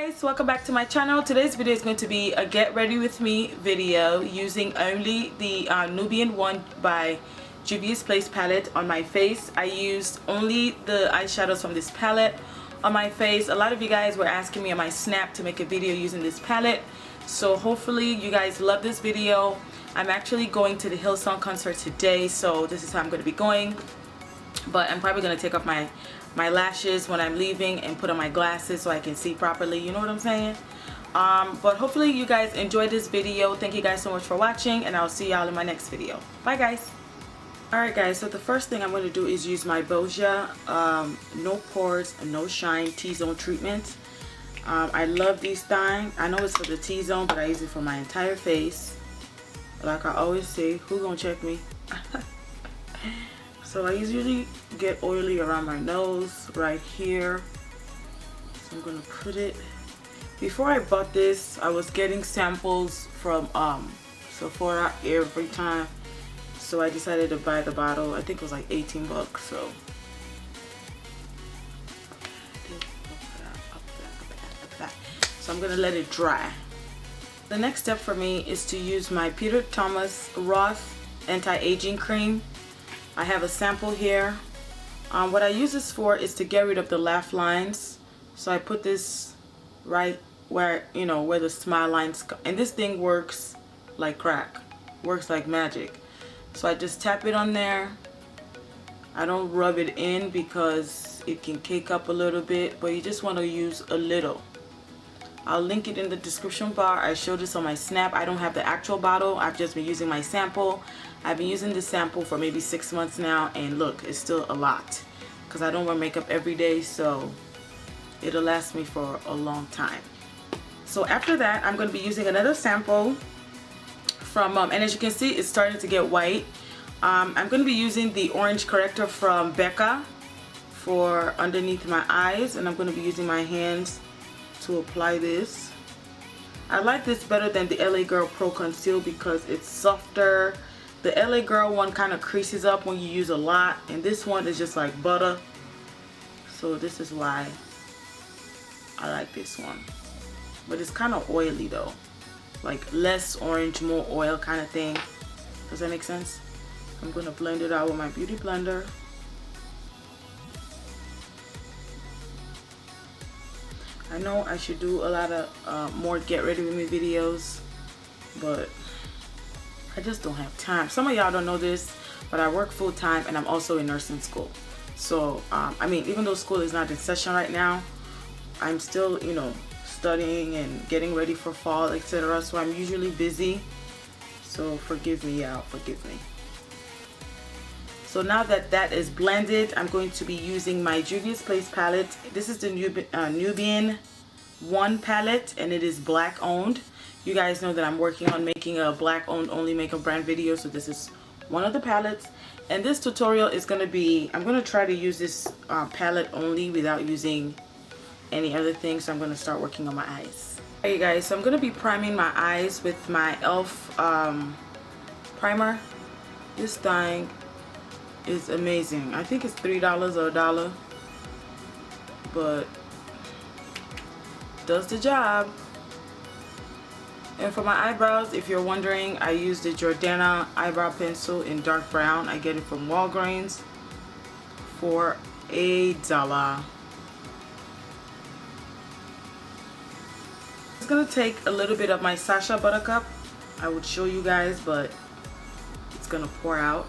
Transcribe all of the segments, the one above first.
guys, welcome back to my channel. Today's video is going to be a get ready with me video using only the Nubian one by Juvia's Place palette on my face. I used only the eyeshadows from this palette on my face. A lot of you guys were asking me on my snap to make a video using this palette, so hopefully you guys love this video. I'm actually going to the Hillsong concert today, so this is how I'm going to be going, but I'm probably going to take off my lashes when I'm leaving and put on my glasses so I can see properly, you know what I'm saying? But hopefully you guys enjoyed this video. Thank you guys so much for watching, and I'll see y'all in my next video. Bye guys. Alright guys, so the first thing I'm going to do is use my Boscia No Pores No Shine T-Zone treatment. I love these things. I know it's for the T-zone, but I use it for my entire face. Like I always say, who gonna check me? So I usually get oily around my nose, right here. So I'm gonna put it. Before I bought this, I was getting samples from Sephora every time. So I decided to buy the bottle. I think it was like 18 bucks. So I'm gonna let it dry. The next step for me is to use my Peter Thomas Roth anti-aging cream. I have a sample here. What I use this for is to get rid of the laugh lines. So I put this right where, you know, where the smile lines go. And this thing works like crack. Works like magic. So I just tap it on there. I don't rub it in because it can cake up a little bit, but you just want to use a little. I'll link it in the description bar. I showed this on my snap. I don't have the actual bottle. I've just been using my sample. I've been using this sample for maybe 6 months now, and look, it's still a lot because I don't wear makeup every day, so it'll last me for a long time. So after that, I'm going to be using another sample from, and as you can see, it's starting to get white. I'm going to be using the orange corrector from Becca for underneath my eyes, and I'm going to be using my hands to apply this. I like this better than the LA Girl Pro Conceal because it's softer. The LA Girl one kind of creases up when you use a lot, and this one is just like butter. So this is why I like this one. But it's kind of oily though, like less orange, more oil kind of thing. Does that make sense? I'm gonna blend it out with my beauty blender. I know I should do a lot of more get ready with me videos, but I just don't have time. Some of y'all don't know this, but I work full time and I'm also in nursing school. So I mean, even though school is not in session right now, I'm still, you know, studying and getting ready for fall, etc. So I'm usually busy. So forgive me, y'all, forgive me. So now that that is blended, I'm going to be using my Juvia's Place palette. This is the Nubian 1 palette, and it is black owned. You guys know that I'm working on making a black owned only makeup brand video, so this is one of the palettes. And this tutorial is going to be, I'm going to try to use this palette only without using any other thing. So I'm going to start working on my eyes. Alright guys, so I'm going to be priming my eyes with my e.l.f. primer. This thing is amazing. I think it's $3 or $1, but does the job. And for my eyebrows, if you're wondering, I use the Jordana eyebrow pencil in dark brown. I get it from Walgreens for $1. It's gonna take a little bit of my Sacha Buttercup. I would show you guys, but it's gonna pour out.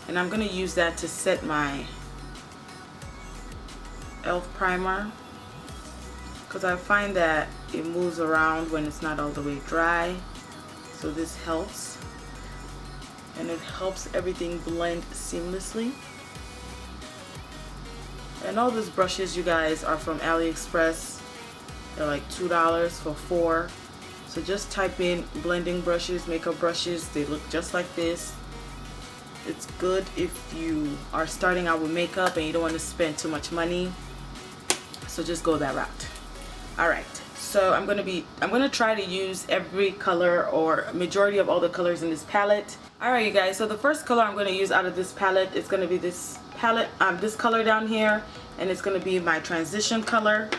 And I'm going to use that to set my e.l.f. primer, because I find that it moves around when it's not all the way dry. So this helps, and it helps everything blend seamlessly. And all these brushes, you guys, are from AliExpress. They're like $2 for 4. So just type in blending brushes, makeup brushes. They look just like this. It's good if you are starting out with makeup and you don't want to spend too much money, so just go that route. Alright, so I'm gonna try to use every color or majority of all the colors in this palette. Alright you guys, so the first color I'm going to use out of this palette is going to be this palette, this color down here, and it's going to be my transition color.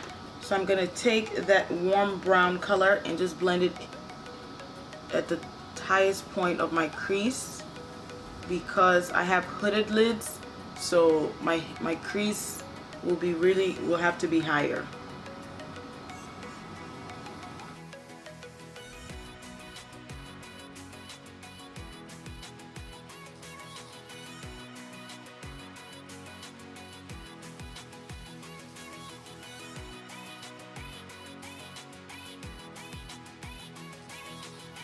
So I'm going to take that warm brown color and just blend it at the highest point of my crease, because I have hooded lids, so my crease will have to be higher.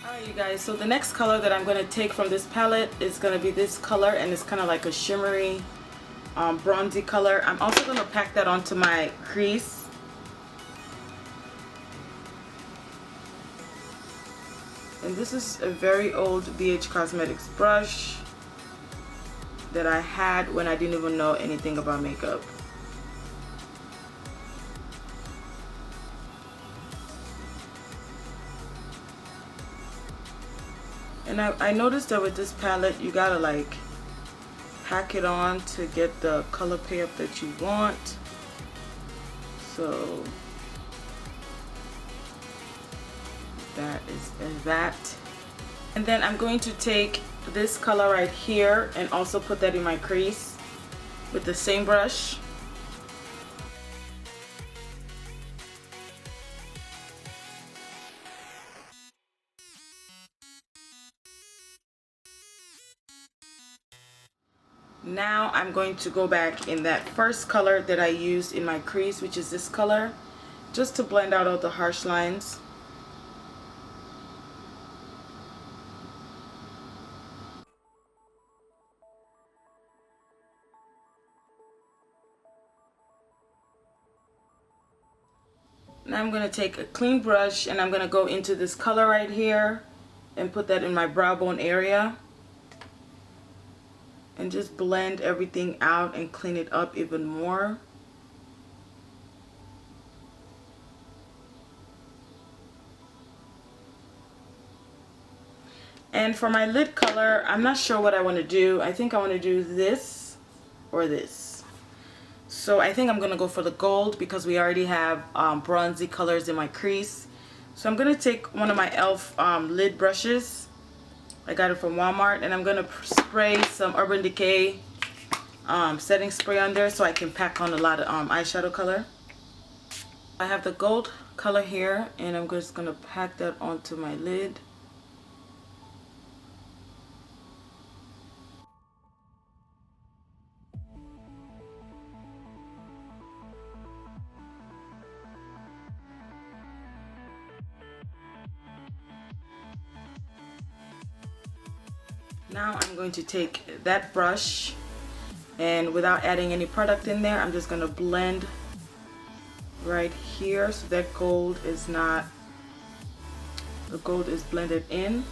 Alright you guys, so the next color that I'm going to take from this palette is going to be this color, and it's kind of like a shimmery bronzy color. I'm also going to pack that onto my crease. And this is a very old BH Cosmetics brush that I had when I didn't even know anything about makeup. And I noticed that with this palette, you gotta like pack it on to get the color payoff that you want. So that is that. And then I'm going to take this color right here and also put that in my crease with the same brush. Now I'm going to go back in that first color that I used in my crease, which is this color, just to blend out all the harsh lines. Now I'm going to take a clean brush and I'm going to go into this color right here and put that in my brow bone area. And just blend everything out and clean it up even more. And for my lid color, I'm not sure what I want to do. I think I want to do this or this. So I think I'm going to go for the gold because we already have bronzy colors in my crease. So I'm going to take one of my e.l.f. lid brushes. I got it from Walmart, and I'm going to spray some Urban Decay setting spray on there so I can pack on a lot of eyeshadow color. I have the gold color here, and I'm just going to pack that onto my lid. Now I'm going to take that brush, and without adding any product in there, I'm just going to blend right here so that gold is not, the gold is blended in.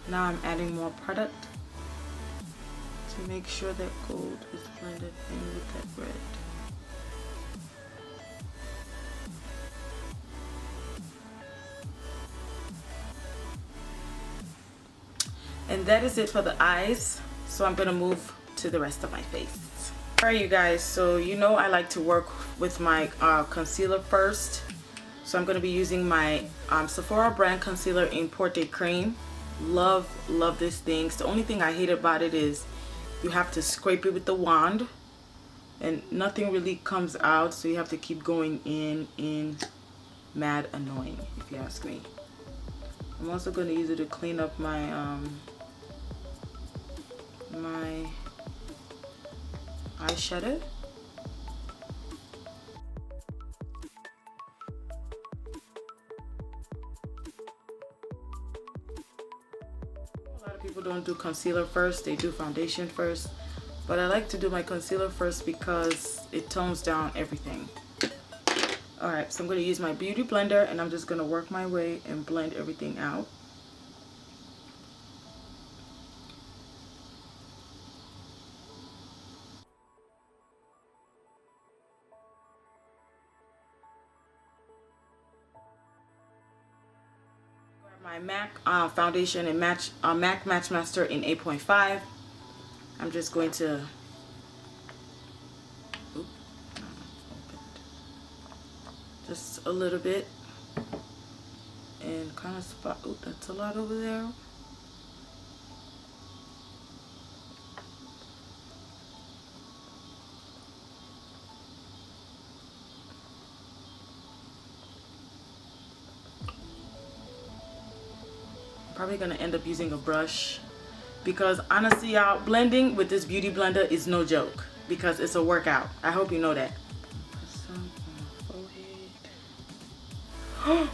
Now I'm adding more product to make sure that gold is blended in with that red. And that is it for the eyes. So I'm gonna move to the rest of my face. Alright you guys, so you know I like to work with my concealer first. So I'm gonna be using my Sephora brand concealer in Porte Cream. Love this thing. The only thing I hate about it is you have to scrape it with the wand and nothing really comes out, so you have to keep going in. Mad annoying if you ask me. I'm also going to use it to clean up my my eyeshadow. A lot of people don't do concealer first, they do foundation first, but I like to do my concealer first because it tones down everything. Alright, so I'm going to use my beauty blender and I'm just going to work my way and blend everything out. Grab my My MAC foundation in MAC Match Master in 8.5. I'm just going to just a little bit and kind of spot. Oh, that's a lot over there. Probably gonna end up using a brush because honestly, y'all, blending with this beauty blender is no joke because it's a workout. I hope you know that. Some on my forehead.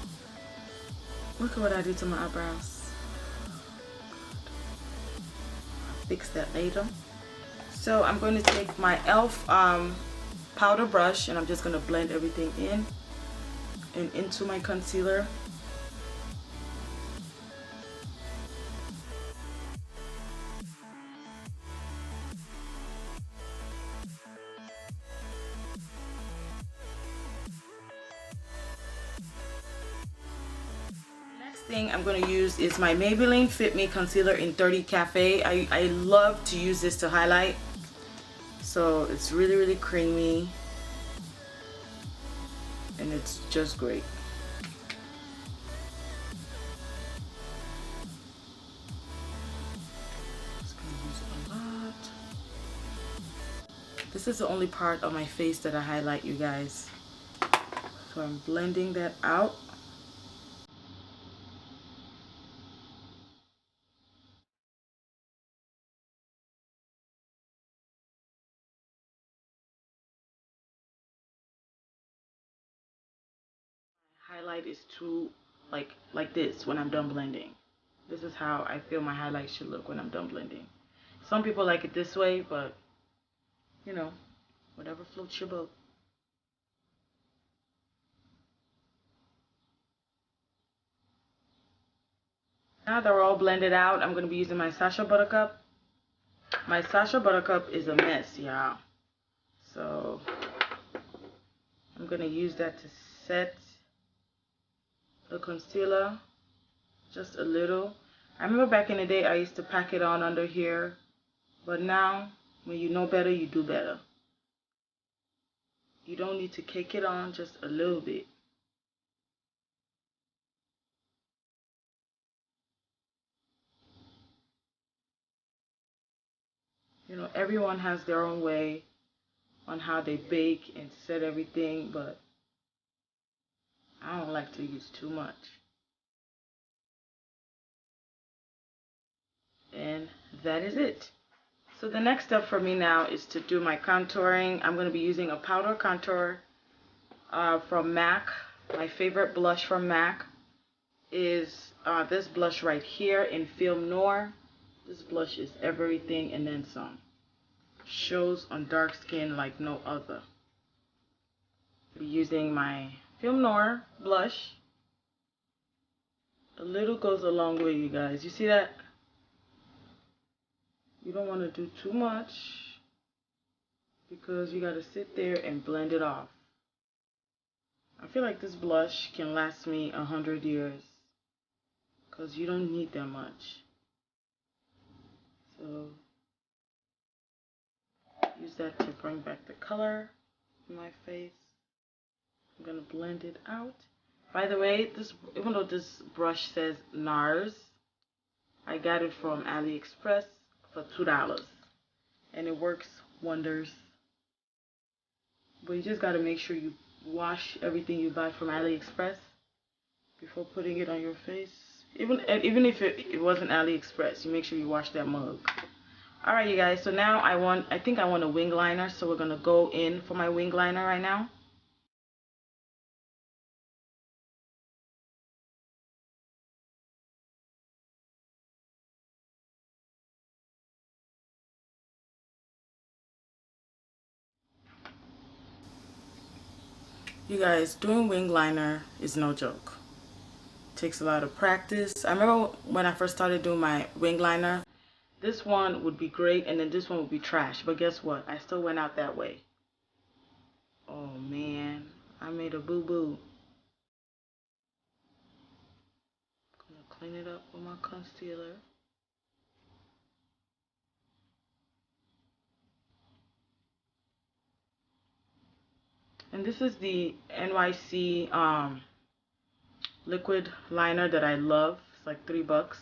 Look at what I did to my eyebrows. I'll fix that later. So I'm going to take my e.l.f. powder brush and I'm just gonna blend everything in and into my concealer. Thing I'm going to use is my Maybelline Fit Me concealer in 30 Cafe. I love to use this to highlight, so it's really creamy and it's just great. Just gonna use it a lot. This is the only part of my face that I highlight, you guys, so I'm blending that out. Highlight is too like this when I'm done blending. This is how I feel my highlight should look when I'm done blending. Some people like it this way, but you know, whatever floats your boat. Now that we're all blended out, I'm going to be using my Sacha Buttercup. My Sacha Buttercup is a mess, y'all. So I'm going to use that to set the concealer just a little. I remember back in the day I used to pack it on under here, but now when you know better, you do better. You don't need to cake it on, just a little bit. You know, everyone has their own way on how they bake and set everything, but I don't like to use too much. And that is it. So the next step for me now is to do my contouring. I'm going to be using a powder contour from MAC. My favorite blush from MAC is this blush right here in Film Noir. This blush is everything and then some. Shows on dark skin like no other. I'll be using my Film Noir blush. A little goes a long way, you guys. You see that? You don't want to do too much because you got to sit there and blend it off. I feel like this blush can last me 100 years because you don't need that much. So use that to bring back the color in my face. I'm going to blend it out. By the way, even though this brush says NARS, I got it from AliExpress for $2 and it works wonders. But you just got to make sure you wash everything you buy from AliExpress before putting it on your face. Even if it wasn't AliExpress, you make sure you wash that mug. Alright, you guys, so now I think I want a wing liner, so we're gonna go in for my wing liner right now. You guys, doing wing liner is no joke. It takes a lot of practice. I remember when I first started doing my wing liner, this one would be great and then this one would be trash. But guess what? I still went out that way. Oh man, I made a boo-boo. Clean it up with my concealer. And this is the NYC liquid liner that I love. It's like $3.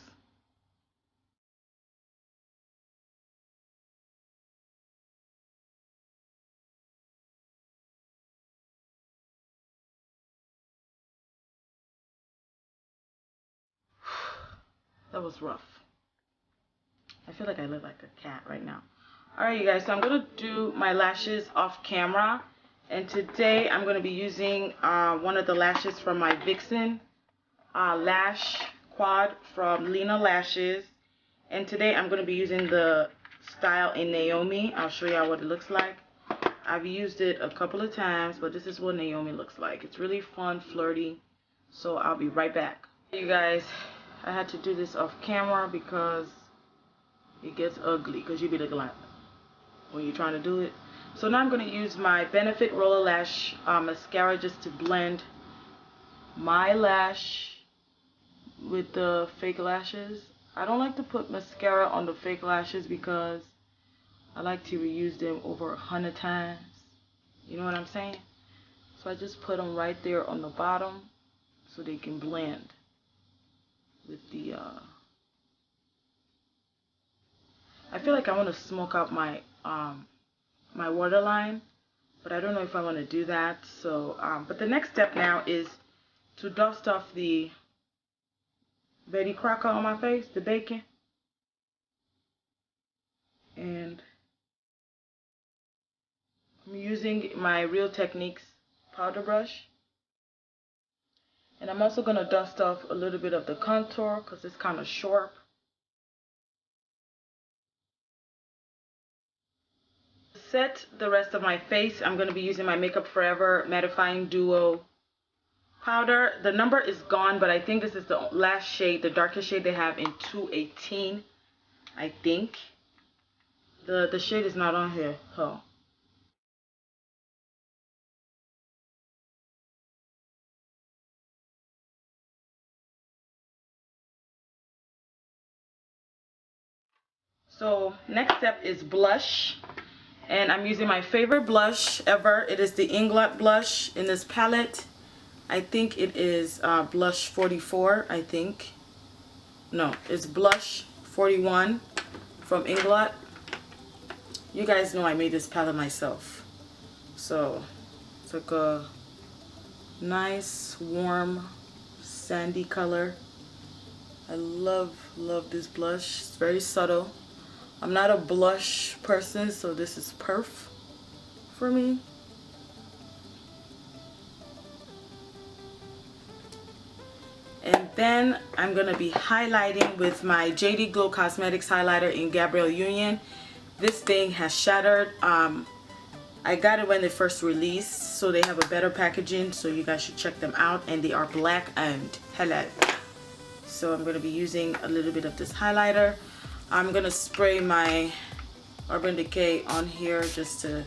That was rough. I feel like I look like a cat right now. Alright, you guys, so I'm going to do my lashes off camera. And today I'm going to be using one of the lashes from my Vixen Lash Quad from Lena Lashes. And today I'm going to be using the style in Naomi. I'll show y'all what it looks like. I've used it a couple of times, but this is what Naomi looks like. It's really fun, flirty. So I'll be right back. You guys, I had to do this off camera because it gets ugly, because you be looking like when you're trying to do it. So now I'm going to use my Benefit Roller Lash mascara just to blend my lash with the fake lashes. I don't like to put mascara on the fake lashes because I like to reuse them over 100 times. You know what I'm saying? So I just put them right there on the bottom so they can blend with the I feel like I want to smoke out my my waterline, but I don't know if I want to do that. So but the next step now is to dust off the Betty Crocker on my face, the bacon. And I'm using my Real Techniques powder brush. And I'm also going to dust off a little bit of the contour because it's kind of sharp. To set the rest of my face, I'm going to be using my Makeup Forever Mattifying Duo powder. The number is gone, but I think this is the last shade, the darkest shade they have in 218, I think. The shade is not on here. Oh. So next step is blush, and I'm using my favorite blush ever. It is the Inglot blush in this palette. I think it is blush 44, I think. No, it's blush 41 from Inglot. You guys know I made this palette myself. So it's like a nice warm sandy color. I love this blush. It's very subtle. I'm not a blush person, so this is perf for me. And then I'm going to be highlighting with my JD Glow Cosmetics highlighter in Gabrielle Union. This thing has shattered. I got it when they first released, so they have a better packaging, so you guys should check them out. And they are black and hello. So I'm going to be using a little bit of this highlighter. I'm going to spray my Urban Decay on here just to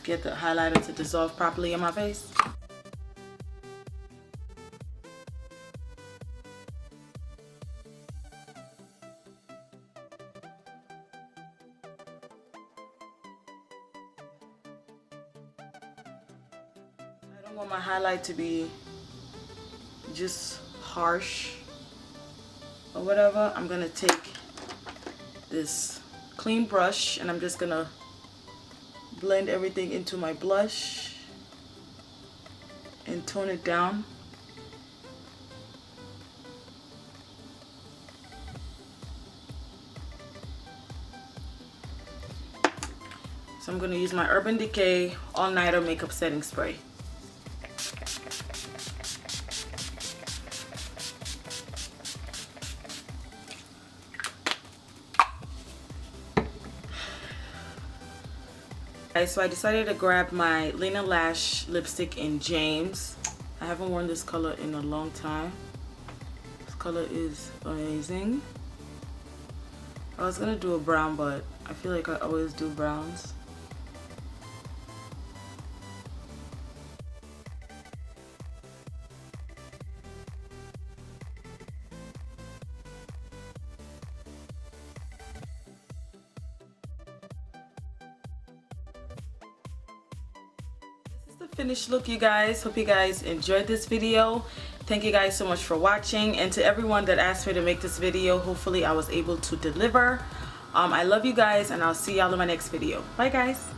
get the highlighter to dissolve properly in my face. I don't want my highlight to be just harsh or whatever. I'm going to take this clean brush and I'm just gonna blend everything into my blush and tone it down. So I'm gonna use my Urban Decay All Nighter Makeup Setting Spray. So I decided to grab my Lena Lash lipstick in James. I haven't worn this color in a long time. This color is amazing. I was gonna do a brown, but I feel like I always do browns. finished look, you guys. Hope you guys enjoyed this video. Thank you guys so much for watching, and to everyone that asked me to make this video, hopefully I was able to deliver. I love you guys, and I'll see y'all in my next video. Bye guys.